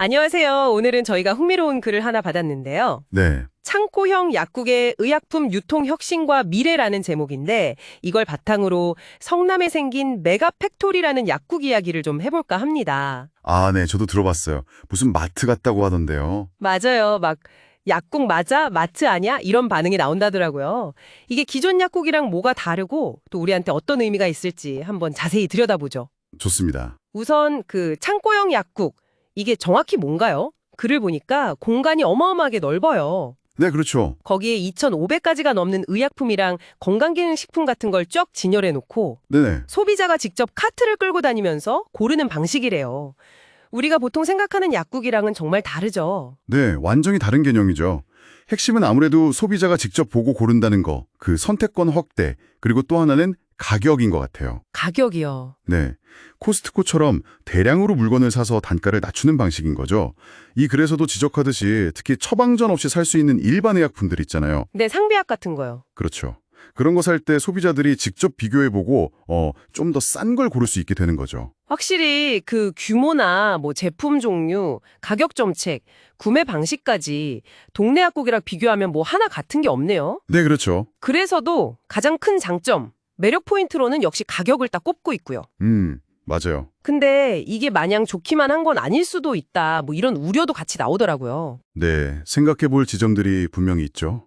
안녕하세요. 오늘은 저희가 흥미로운 글을 하나 받았는데요. 네. 창고형 약국의 의약품 유통 혁신과 미래라는 제목인데 이걸 바탕으로 성남에 생긴 메가팩토리라는 약국 이야기를 좀 해볼까 합니다. 아, 네. 저도 들어봤어요. 무슨 마트 같다고 하던데요. 맞아요. 막 약국 맞아? 마트 아니야? 이런 반응이 나온다더라고요. 이게 기존 약국이랑 뭐가 다르고 또 우리한테 어떤 의미가 있을지 한번 자세히 들여다보죠. 좋습니다. 우선 그 창고형 약국, 이게 정확히 뭔가요? 글을 보니까 공간이 어마어마하게 넓어요. 네, 그렇죠. 거기에 2,500가지가 넘는 의약품이랑 건강기능식품 같은 걸 쫙 진열해 놓고 네네. 소비자가 직접 카트를 끌고 다니면서 고르는 방식이래요. 우리가 보통 생각하는 약국이랑은 정말 다르죠. 네, 완전히 다른 개념이죠. 핵심은 아무래도 소비자가 직접 보고 고른다는 거, 그 선택권 확대, 그리고 또 하나는 가격인 것 같아요. 가격이요. 네. 코스트코처럼 대량으로 물건을 사서 단가를 낮추는 방식인 거죠. 이 글에서도 지적하듯이 특히 처방전 없이 살 수 있는 일반 의약품들 있잖아요. 네, 상비약 같은 거요. 그렇죠. 그런 거 살 때 소비자들이 직접 비교해보고 좀 더 싼 걸 고를 수 있게 되는 거죠. 확실히 그 규모나 뭐 제품 종류, 가격 정책, 구매 방식까지 동네 약국이랑 비교하면 뭐 하나 같은 게 없네요. 네, 그렇죠. 그래서도 가장 큰 장점, 매력 포인트로는 역시 가격을 딱 꼽고 있고요. 맞아요. 근데 이게 마냥 좋기만 한 건 아닐 수도 있다. 뭐 이런 우려도 같이 나오더라고요. 네, 생각해 볼 지점들이 분명히 있죠.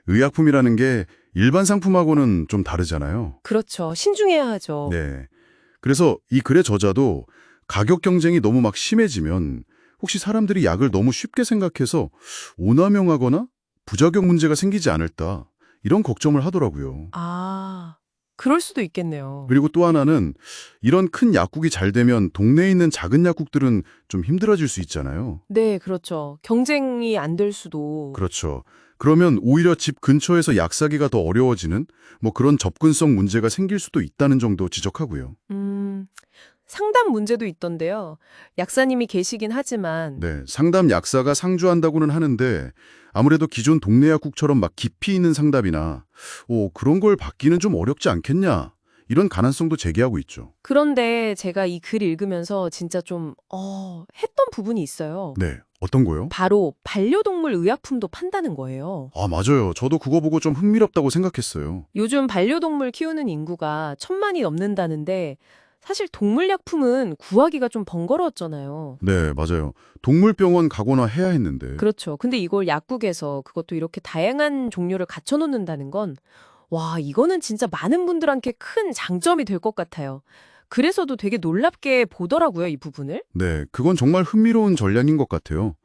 의약품이라는 게 일반 상품하고는 좀 다르잖아요. 그렇죠. 신중해야 하죠. 네. 그래서 이 글의 저자도 가격 경쟁이 너무 막 심해지면 혹시 사람들이 약을 너무 쉽게 생각해서 오남용하거나 부작용 문제가 생기지 않을까 이런 걱정을 하더라고요. 아, 그럴 수도 있겠네요. 그리고 또 하나는 이런 큰 약국이 잘 되면 동네에 있는 작은 약국들은 좀 힘들어질 수 있잖아요. 네, 그렇죠. 경쟁이 안 될 수도. 그렇죠. 그러면 오히려 집 근처에서 약 사기가 더 어려워지는 뭐 그런 접근성 문제가 생길 수도 있다는 정도 지적하고요. 상담 문제도 있던데요. 약사님이 계시긴 하지만 네, 상담 약사가 상주한다고는 하는데 아무래도 기존 동네 약국처럼 막 깊이 있는 상담이나 그런 걸 받기는 좀 어렵지 않겠냐 이런 가능성도 제기하고 있죠. 그런데 제가 이 글 읽으면서 진짜 좀 했던 부분이 있어요. 네, 어떤 거요? 바로 반려동물 의약품도 판다는 거예요. 아, 맞아요. 저도 그거 보고 좀 흥미롭다고 생각했어요. 요즘 반려동물 키우는 인구가 1,000만이 넘는다는데 사실 동물약품은 구하기가 좀 번거로웠잖아요. 네, 맞아요. 동물병원 가거나 해야 했는데. 그렇죠. 근데 이걸 약국에서 그것도 이렇게 다양한 종류를 갖춰놓는다는 건 와, 이거는 진짜 많은 분들한테 큰 장점이 될 것 같아요. 그래서도 되게 놀랍게 보더라고요, 이 부분을. 네, 그건 정말 흥미로운 전략인 것 같아요.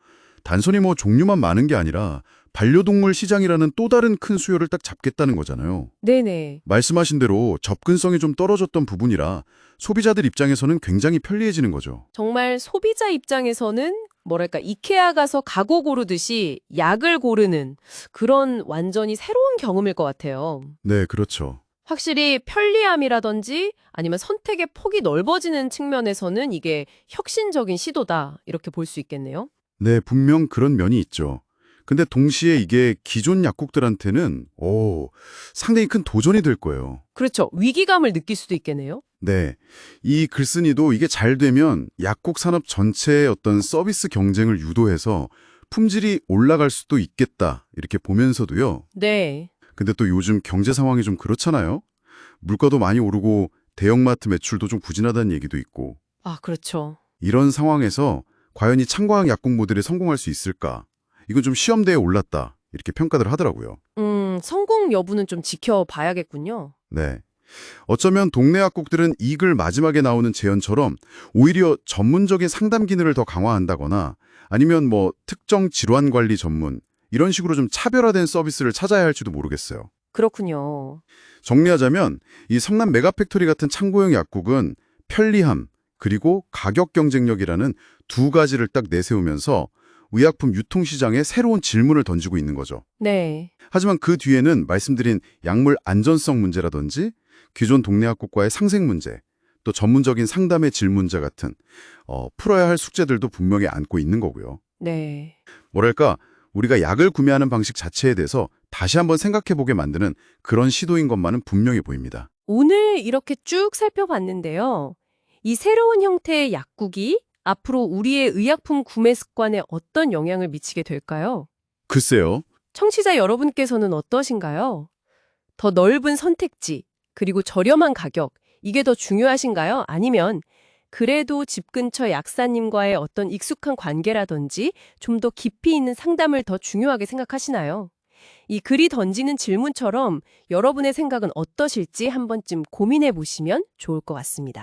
단순히 뭐 종류만 많은 게 아니라 반려동물 시장이라는 또 다른 큰 수요를 딱 잡겠다는 거잖아요. 네네. 말씀하신 대로 접근성이 좀 떨어졌던 부분이라 소비자들 입장에서는 굉장히 편리해지는 거죠. 정말 소비자 입장에서는 뭐랄까 이케아 가서 가구 고르듯이 약을 고르는 그런 완전히 새로운 경험일 것 같아요. 네, 그렇죠. 확실히 편리함이라든지 아니면 선택의 폭이 넓어지는 측면에서는 이게 혁신적인 시도다 이렇게 볼 수 있겠네요. 네, 분명 그런 면이 있죠. 근데 동시에 이게 기존 약국들한테는 상당히 큰 도전이 될 거예요. 그렇죠. 위기감을 느낄 수도 있겠네요. 네, 이 글쓴이도 이게 잘 되면 약국 산업 전체의 어떤 서비스 경쟁을 유도해서 품질이 올라갈 수도 있겠다 이렇게 보면서도요. 네. 근데 또 요즘 경제 상황이 좀 그렇잖아요. 물가도 많이 오르고 대형마트 매출도 좀 부진하다는 얘기도 있고. 아, 그렇죠. 이런 상황에서 과연 이 창고형 약국 모델이 성공할 수 있을까? 이건 좀 시험대에 올랐다. 이렇게 평가들 하더라고요. 성공 여부는 좀 지켜봐야겠군요. 네. 어쩌면 동네 약국들은 이 글 마지막에 나오는 제언처럼 오히려 전문적인 상담 기능을 더 강화한다거나 아니면 뭐 특정 질환 관리 전문 이런 식으로 좀 차별화된 서비스를 찾아야 할지도 모르겠어요. 그렇군요. 정리하자면 이 성남 메가팩토리 같은 창고형 약국은 편리함 그리고 가격 경쟁력이라는 두 가지를 딱 내세우면서 의약품 유통시장에 새로운 질문을 던지고 있는 거죠. 네. 하지만 그 뒤에는 말씀드린 약물 안전성 문제라든지 기존 동네 약국과의 상생 문제, 또 전문적인 상담의 질 문제 같은 풀어야 할 숙제들도 분명히 안고 있는 거고요. 네. 뭐랄까 우리가 약을 구매하는 방식 자체에 대해서 다시 한번 생각해보게 만드는 그런 시도인 것만은 분명히 보입니다. 오늘 이렇게 쭉 살펴봤는데요. 이 새로운 형태의 약국이 앞으로 우리의 의약품 구매 습관에 어떤 영향을 미치게 될까요? 글쎄요. 청취자 여러분께서는 어떠신가요? 더 넓은 선택지, 그리고 저렴한 가격, 이게 더 중요하신가요? 아니면 그래도 집 근처 약사님과의 어떤 익숙한 관계라든지 좀 더 깊이 있는 상담을 더 중요하게 생각하시나요? 이 글이 던지는 질문처럼 여러분의 생각은 어떠실지 한 번쯤 고민해 보시면 좋을 것 같습니다.